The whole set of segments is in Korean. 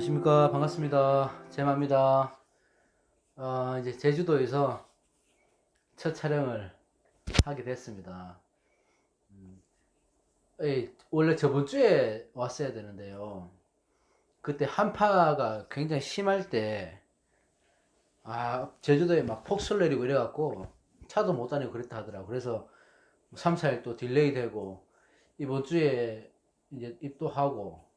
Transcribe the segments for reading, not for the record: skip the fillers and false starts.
안녕하십니까. 반갑습니다. 제마입니다. 이제 제주도에서 첫 촬영을 하게 됐습니다. 원래 저번 주에 왔어야 되는데요. 그때 한파가 굉장히 심할 때, 제주도에 막 폭설 내리고 이래갖고 차도 못 다니고 그랬다 하더라고. 그래서 3, 4일 또 딜레이 되고, 이번 주에 이제 입도하고,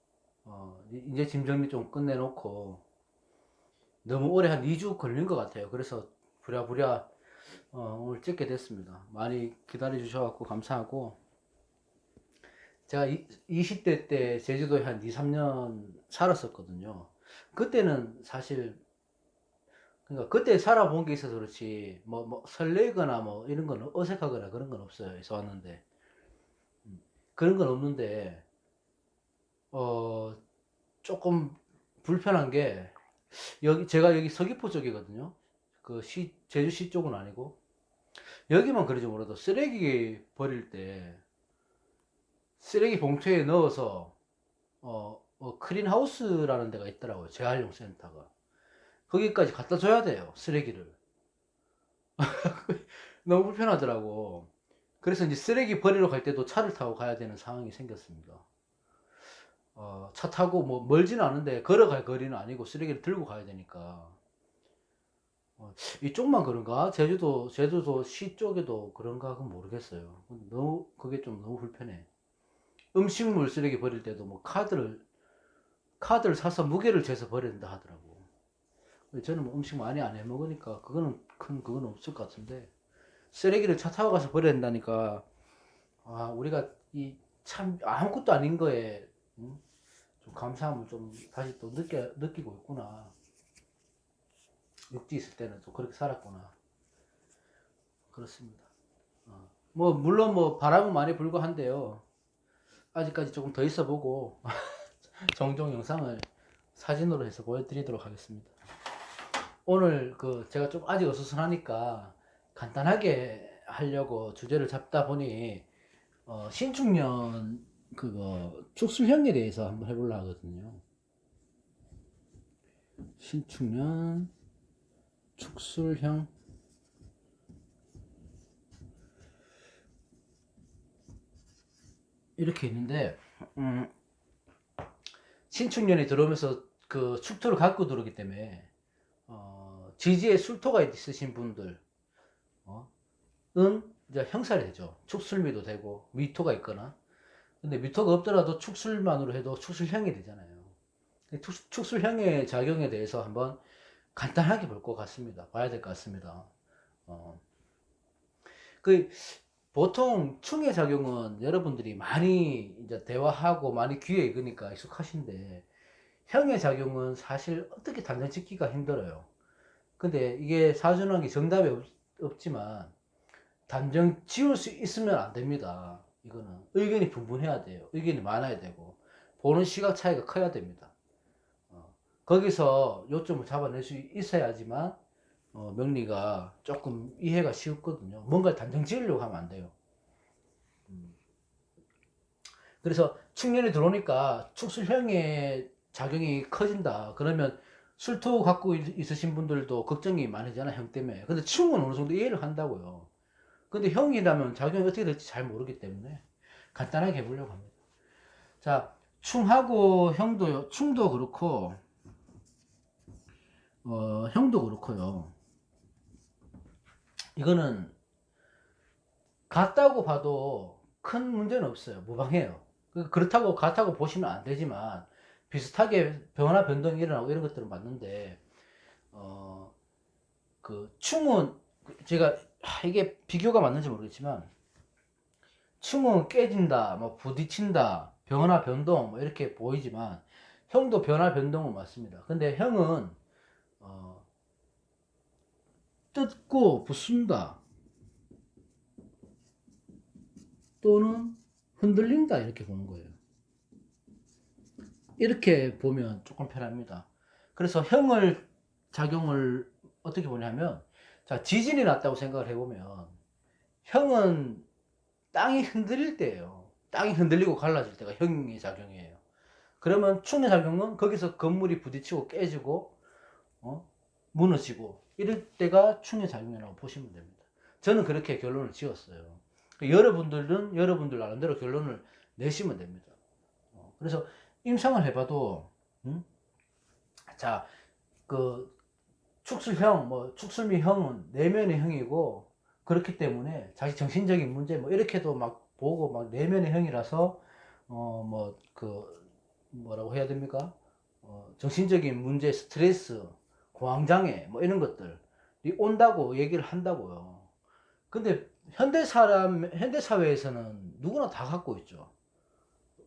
이제 짐 정리 좀 끝내놓고, 너무 오래 한 2주 걸린 것 같아요. 그래서 부랴부랴 오늘 찍게 됐습니다. 많이 기다려 주셔서 감사하고, 제가 20대 때 제주도에 한 2, 3년 살았었거든요. 그때는 사실, 그러니까 그때 살아본 게 있어서 그렇지 뭐 설레거나 뭐 이런 건 어색하거나 그런 건 없어요. 에서 왔는데 그런 건 없는데 어 조금 불편한 게, 제가 여기 서귀포 쪽이거든요. 제주시 쪽은 아니고, 여기만 그러지 몰라도 쓰레기 버릴 때 쓰레기 봉투에 넣어서 클린하우스라는 데가 있더라고요. 재활용 센터가. 거기까지 갖다 줘야 돼요, 쓰레기를. 너무 불편하더라고. 그래서 이제 쓰레기 버리러 갈 때도 차를 타고 가야 되는 상황이 생겼습니다. 차 타고 뭐 멀지는 않은데 걸어갈 거리는 아니고 쓰레기를 들고 가야 되니까. 이쪽만 그런가? 제주도 시 쪽에도 그런가? 그건 모르겠어요. 너무, 그게 좀 너무 불편해. 음식물 쓰레기 버릴 때도 뭐 카드를 사서 무게를 재서 버려야 된다 하더라고. 저는 뭐 음식 많이 안 해 먹으니까 그건 없을 것 같은데, 쓰레기를 차 타고 가서 버려야 된다니까. 우리가 이 참 아무것도 아닌 거에 좀 감사함을 좀 다시 또 느끼고 있구나. 육지 있을 때는 또 그렇게 살았구나. 그렇습니다. 뭐 물론 뭐 바람은 많이 불고 한데요. 아직까지 조금 더 있어 보고 종종 영상을 사진으로 해서 보여드리도록 하겠습니다. 오늘 제가 좀 아직 어수선하니까 간단하게 하려고 주제를 잡다 보니 신축년 축술형에 대해서 한번 해보려고 하거든요. 신축년 축술형, 이렇게 있는데, 신축년이 들어오면서 그 축토를 갖고 들어오기 때문에 지지에 술토가 있으신 분들은 이제 형살이 되죠. 축술미도 되고 미토가 있거나. 근데 미토가 없더라도 축술만으로 해도 축술형이 되잖아요. 축술형의 작용에 대해서 한번 간단하게 볼 것 같습니다. 봐야 될 것 같습니다. 어, 그 보통 충의 작용은 여러분들이 많이 이제 대화하고 많이 귀에 익으니까 익숙하신데, 형의 작용은 사실 어떻게 단정 짓기가 힘들어요. 근데 이게 사전환기 정답이 없지만 단정 지을 수 있으면 안 됩니다. 이거는 의견이 분분해야 돼요. 의견이 많아야 되고 보는 시각 차이가 커야 됩니다. 거기서 요점을 잡아낼 수 있어야지만 명리가 조금 이해가 쉬웠거든요. 뭔가 단정 지으려고 하면 안 돼요. 그래서 축년이 들어오니까 축술형의 작용이 커진다. 그러면 술토 갖고 있으신 분들도 걱정이 많으잖아, 형 때문에. 근데 충은 어느 정도 이해를 한다고요. 근데 형이라면 작용이 어떻게 될지 잘 모르기 때문에 간단하게 해보려고 합니다. 자, 충하고 충도 그렇고, 형도 그렇고요. 이거는 같다고 봐도 큰 문제는 없어요. 무방해요. 그렇다고 같다고 보시면 안 되지만 비슷하게 변화 변동이 일어나고 이런 것들은 맞는데, 충은 제가 이게 비교가 맞는지 모르겠지만, 충은 깨진다, 뭐 부딪힌다, 변화 변동 뭐 이렇게 보이지만 형도 변화 변동은 맞습니다. 근데 형은 뜯고 부순다 또는 흔들린다 이렇게 보는 거예요. 이렇게 보면 조금 편합니다. 그래서 형을 작용을 어떻게 보냐면, 자, 지진이 났다고 생각을 해보면 형은 땅이 흔들릴 때예요. 땅이 흔들리고 갈라질 때가 형의 작용이에요. 그러면 충해작용은 거기서 건물이 부딪히고 깨지고 무너지고 이럴 때가 충해작용이라고 보시면 됩니다. 저는 그렇게 결론을 지었어요. 여러분들은 여러분들 나름대로 결론을 내시면 됩니다. 그래서 임상을 해봐도 자, 그 축술형, 뭐 축술미형은 내면의 형이고 그렇기 때문에 자기 정신적인 문제 뭐 이렇게도 막 보고 막 내면의 형이라서 뭐 그 뭐라고 해야 됩니까? 정신적인 문제, 스트레스, 공황장애 뭐 이런 것들이 온다고 얘기를 한다고요. 근데 현대 사회에서는 누구나 다 갖고 있죠.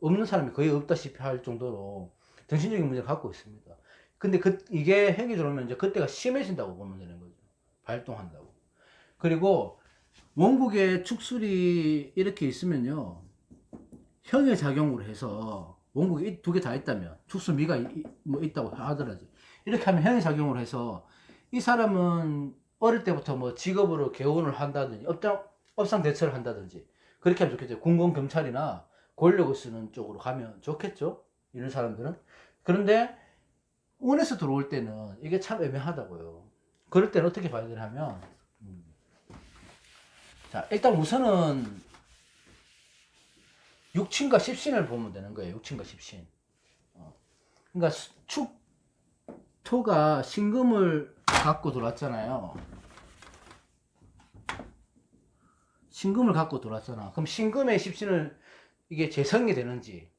없는 사람이 거의 없다시피 할 정도로 정신적인 문제를 갖고 있습니다. 근데 이게 핵이 들어오면 이제 그때가 심해진다고 보면 되는 거죠. 발동한다고. 그리고 원국에 축술이 이렇게 있으면요. 형의 작용으로 해서 원국이 두 개 다 있다면 축술미가 뭐 있다고 하더라도 이렇게 하면 형의 작용으로 해서 이 사람은 어릴 때부터 뭐 직업으로 개원을 한다든지 업상 대처를 한다든지 그렇게 하면 좋겠죠. 군건 경찰이나 권력을 쓰는 쪽으로 가면 좋겠죠. 이런 사람들은. 그런데 운에서 들어올 때는 이게 참 애매하다고요. 그럴 때는 어떻게 봐야 되냐면 자 일단 우선은 육친과 십신을 보면 되는 거예요. 육친과 십신. 그러니까 축토가 신금을 갖고 들어왔잖아요. 신금을 갖고 들어왔잖아. 그럼 신금의 십신을 이게 재성이 되는지,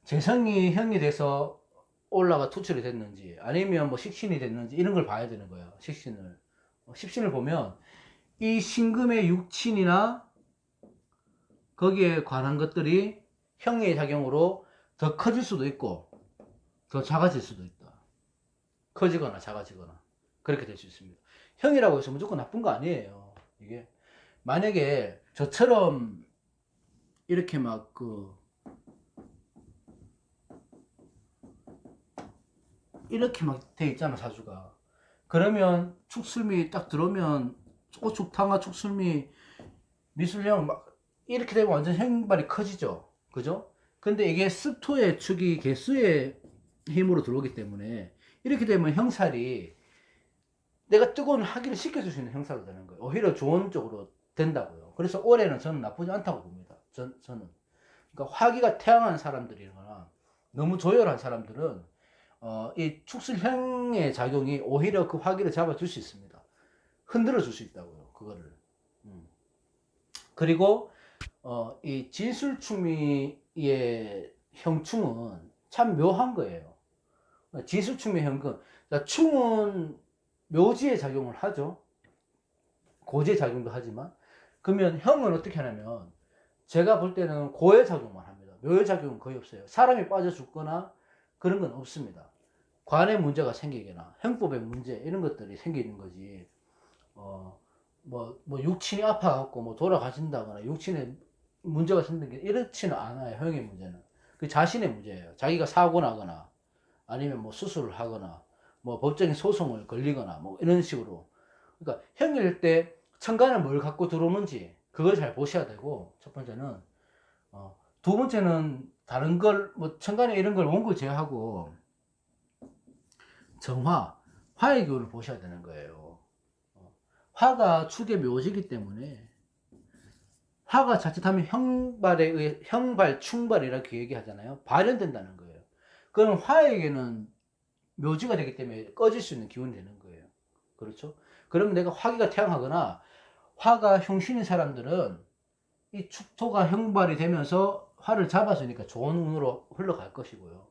재성이 형이 돼서 올라가 투출이 됐는지, 아니면 뭐 식신이 됐는지 이런 걸 봐야 되는 거예요. 식신을. 식신을 보면 이 신금의 육친이나 거기에 관한 것들이 형의 작용으로 더 커질 수도 있고 더 작아질 수도 있다. 커지거나 작아지거나 그렇게 될 수 있습니다. 형이라고 해서 무조건 나쁜 거 아니에요. 이게 만약에 저처럼 이렇게 막 이렇게 막 돼 있잖아 사주가. 그러면 축술미 딱 들어오면 오축탕화 축술미 미술형 막 이렇게 되면 완전 형발이 커지죠. 그죠? 근데 이게 습토의 축이 개수의 힘으로 들어오기 때문에 이렇게 되면 형살이 내가 뜨거운 하기를 식혀줄 수 있는 형살로 되는 거예요. 오히려 좋은 쪽으로 된다고요. 그래서 올해는 저는 나쁘지 않다고 봅니다. 저는. 그러니까 화기가 태양한 사람들이거나 너무 조열한 사람들은 이 축술형의 작용이 오히려 그 화기를 잡아줄 수 있습니다. 흔들어 줄 수 있다고요. 그거를. 그리고 이 진술충미의 형충은 참 묘한 거예요. 진술충미 형은 충은 묘지의 작용을 하죠. 고지의 작용도 하지만 그러면 형은 어떻게 하냐면 제가 볼 때는 고의 작용만 합니다. 묘의 작용은 거의 없어요. 사람이 빠져 죽거나 그런 건 없습니다. 관의 문제가 생기거나 형법의 문제 이런 것들이 생기는 거지. 뭐 육친이 아파갖고 뭐 돌아가신다거나 육친에 문제가 생기는 게 이렇지는 않아요. 형의 문제는 그 자신의 문제예요. 자기가 사고 나거나 아니면 뭐 수술을 하거나 뭐 법적인 소송을 걸리거나 뭐 이런 식으로. 그러니까 형일 때 천간에 뭘 갖고 들어오는지 그걸 잘 보셔야 되고 첫 번째는 두 번째는 다른 걸 뭐 천간에 이런 걸 원고 제외하고 화의 기운을 보셔야 되는 거예요. 화가 축의 묘지이기 때문에 화가 자칫하면 형발에 의해 형발, 충발이라고 얘기하잖아요. 발현된다는 거예요. 그럼 화에게는 묘지가 되기 때문에 꺼질 수 있는 기운이 되는 거예요. 그렇죠? 그러면 내가 화기가 태양하거나 화가 형신인 사람들은 이 축토가 형발이 되면서 화를 잡아주니까 좋은 운으로 흘러갈 것이고요.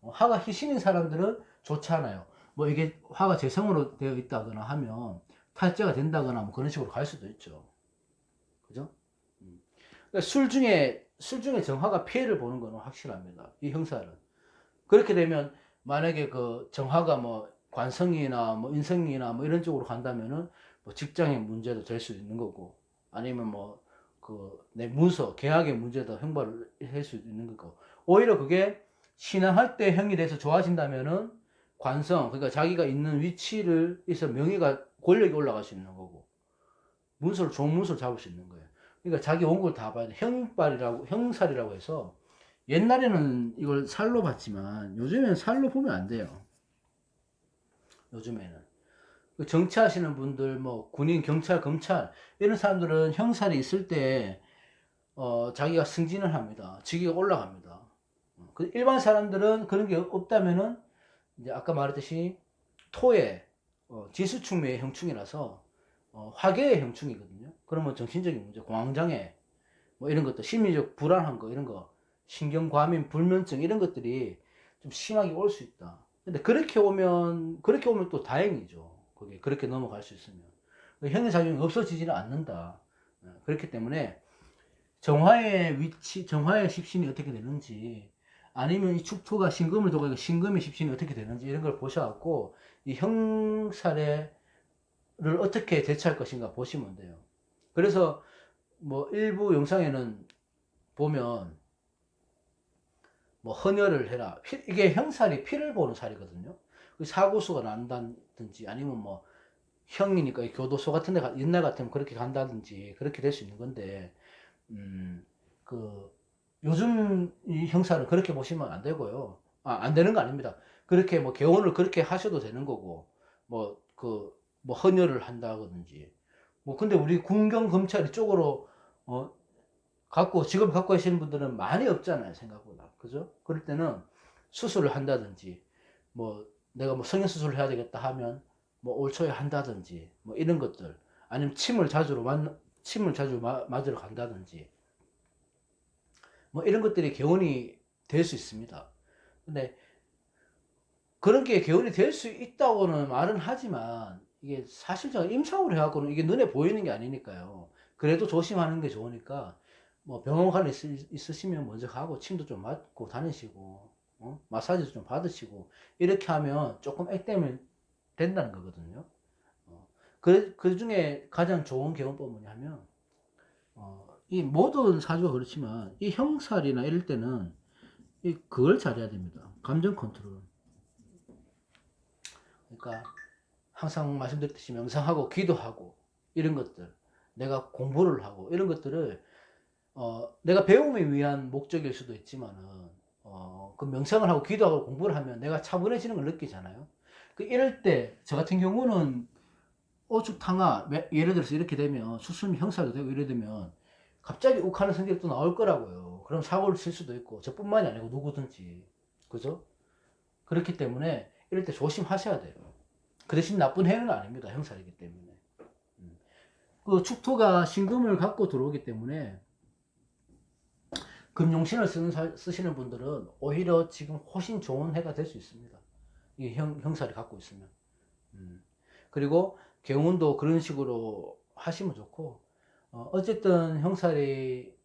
화가 희신인 사람들은 좋지 않아요. 뭐 이게 화가 재성으로 되어 있다거나 하면 탈재가 된다거나 뭐 그런 식으로 갈 수도 있죠. 그죠? 그러니까 술 중에 정화가 피해를 보는 거는 확실합니다. 이 형사는. 그렇게 되면 만약에 그 정화가 뭐 관성이나 뭐 인성이나 뭐 이런 쪽으로 간다면은 뭐 직장의 문제도 될 수 있는 거고 아니면 뭐 그 내 문서 계약의 문제도 형발을 할 수 있는 거고 오히려 그게 신앙할 때 형이 돼서 좋아진다면은 관성 그러니까 자기가 있는 위치를 있어 명예가 권력이 올라갈 수 있는 거고 좋은 문서를 잡을 수 있는 거예요. 그러니까 자기 원고를 다 봐야 돼. 형살이라고 해서 옛날에는 이걸 살로 봤지만 요즘에는 살로 보면 안 돼요. 요즘에는 그 정치하시는 분들, 뭐 군인, 경찰, 검찰 이런 사람들은 형살이 있을 때 자기가 승진을 합니다. 직위가 올라갑니다. 그 일반 사람들은 그런 게 없다면은 이제 아까 말했듯이 토의 지수충매의 형충이라서 화계의 형충이거든요. 그러면 정신적인 문제, 공황장애 뭐 이런 것들, 심리적 불안한 거 이런 거, 신경과민, 불면증 이런 것들이 좀 심하게 올 수 있다. 근데 그렇게 오면 또 다행이죠. 그게 그렇게 넘어갈 수 있으면 형사작용이 없어지지는 않는다. 그렇기 때문에 정화의 위치, 정화의 십신이 어떻게 되는지, 아니면 이 축토가 신금을 두고 신금의 십신이 어떻게 되는지 이런 걸 보셔갖고 이 형사례를 어떻게 대처할 것인가 보시면 돼요. 그래서 뭐 일부 영상에는 보면 뭐 헌혈을 해라. 이게 형살이 피를 보는 살이거든요. 그 사고수가 난다든지 아니면 뭐 형이니까 교도소 같은 데 옛날 같으면 그렇게 간다든지 그렇게 될 수 있는 건데 그 요즘 이 형사는 그렇게 보시면 안 되고요. 안 되는 거 아닙니다. 그렇게 뭐 개원을 그렇게 하셔도 되는 거고 뭐 헌혈을 한다든지 뭐 근데 우리 군경 검찰 이쪽으로 어 직업 갖고 계시는 분들은 많이 없잖아요, 생각보다. 그죠? 그럴 때는 수술을 한다든지 뭐 내가 뭐 성형수술을 해야 되겠다 하면 뭐 올 초에 한다든지 뭐 이런 것들, 아니면 침을 자주 맞으러 간다든지 뭐 이런 것들이 개원이 될 수 있습니다. 근데 그런 게 개원이 될 수 있다고는 말은 하지만 이게 사실상 임상으로 해갖고는 이게 눈에 보이는 게 아니니까요. 그래도 조심하는 게 좋으니까 뭐 병원 관리 있으시면 먼저 가고 침도 좀 맞고 다니시고 마사지도 좀 받으시고 이렇게 하면 조금 액땜이 된다는 거거든요. 그 중에 가장 좋은 개원법 뭐냐면 이 모든 사주가 그렇지만 이 형살이나 이럴 때는 그걸 잘해야 됩니다. 감정 컨트롤. 그러니까 항상 말씀드렸듯이 명상하고 기도하고 이런 것들, 내가 공부를 하고 이런 것들을 내가 배움을 위한 목적일 수도 있지만은 그 명상을 하고 기도하고 공부를 하면 내가 차분해지는 걸 느끼잖아요. 이럴 때 저 같은 경우는 오죽탕아 예를 들어서 이렇게 되면 수술 형사도 되고 이래 되면 갑자기 욱하는 성질이 또 나올 거라고요. 그럼 사고를 칠 수도 있고 저뿐만이 아니고 누구든지, 그죠? 그렇기 때문에 이럴 때 조심하셔야 돼요. 그 대신 나쁜 해는 아닙니다. 형살이기 때문에. 그 축토가 신금을 갖고 들어오기 때문에 금용신을 쓰시는 분들은 오히려 지금 훨씬 좋은 해가 될 수 있습니다. 이 형살이 갖고 있으면. 그리고 경운도 그런 식으로 하시면 좋고, 어쨌든 형살이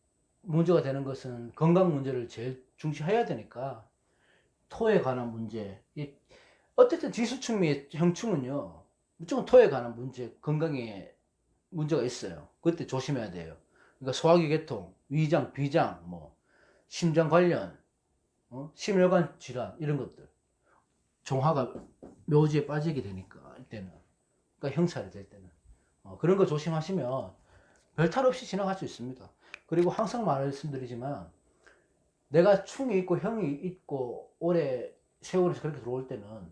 문제가 되는 것은 건강 문제를 제일 중시해야 되니까 토에 관한 문제, 어쨌든 지수충의 형충은요 무조건 토에 관한 문제, 건강에 문제가 있어요. 그때 조심해야 돼요. 그러니까 소화기 계통, 위장, 비장, 뭐 심장 관련, 심혈관 질환 이런 것들, 종화가 묘지에 빠지게 되니까 이때는, 그러니까 형살이 될 때는 그런 거 조심하시면 별탈 없이 지나갈 수 있습니다. 그리고 항상 말씀드리지만 내가 충이 있고 형이 있고 오래 세월이 그렇게 들어올 때는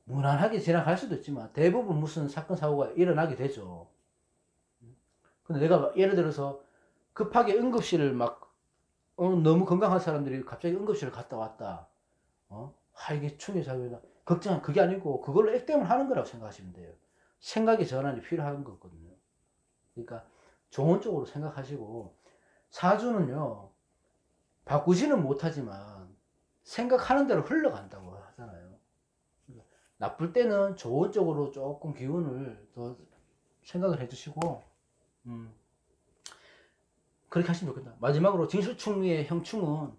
무난하게 지나갈 수도 있지만 대부분 무슨 사건 사고가 일어나게 되죠. 근데 내가 예를 들어서 급하게 응급실을 너무 건강한 사람들이 갑자기 응급실을 갔다 왔다. 이게 충의 작용이다. 걱정, 그게 아니고 그걸로 액땜을 하는 거라고 생각하시면 돼요. 생각의 전환이 필요한 거거든요. 그러니까 좋은 쪽으로 생각하시고, 사주는요 바꾸지는 못하지만 생각하는 대로 흘러간다고 하잖아요. 나쁠 때는 좋은 쪽으로 조금 기운을 더 생각을 해주시고 그렇게 하시면 좋겠다. 마지막으로 진술충리의 형충은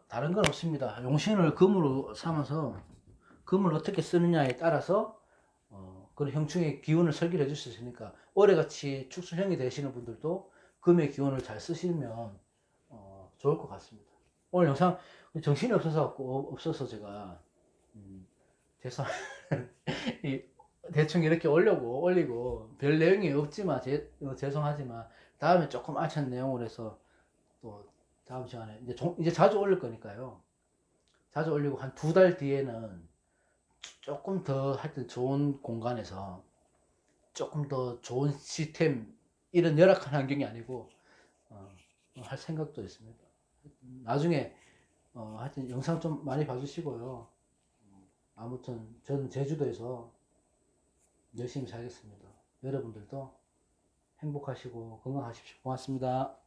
다른 건 없습니다. 용신을 금으로 삼아서 금을 어떻게 쓰느냐에 따라서 그런 형충의 기운을 설계해 줄 수 있으니까 올해같이 축수형이 되시는 분들도 금의 기운을 잘 쓰시면 좋을 것 같습니다. 오늘 영상 정신이 없어서 제가 죄송 대충 이렇게 올리고 별 내용이 없지만 죄송하지만 다음에 조금 알찬 내용을 해서 또 다음 시간에 이제 자주 올릴 거니까요. 자주 올리고 한 2달 뒤에는 조금 더 하여튼 좋은 공간에서 조금 더 좋은 시스템, 이런 열악한 환경이 아니고 할 생각도 있습니다. 나중에 하여튼 영상 좀 많이 봐주시고요. 아무튼 저는 제주도에서 열심히 살겠습니다. 여러분들도 행복하시고 건강하십시오. 고맙습니다.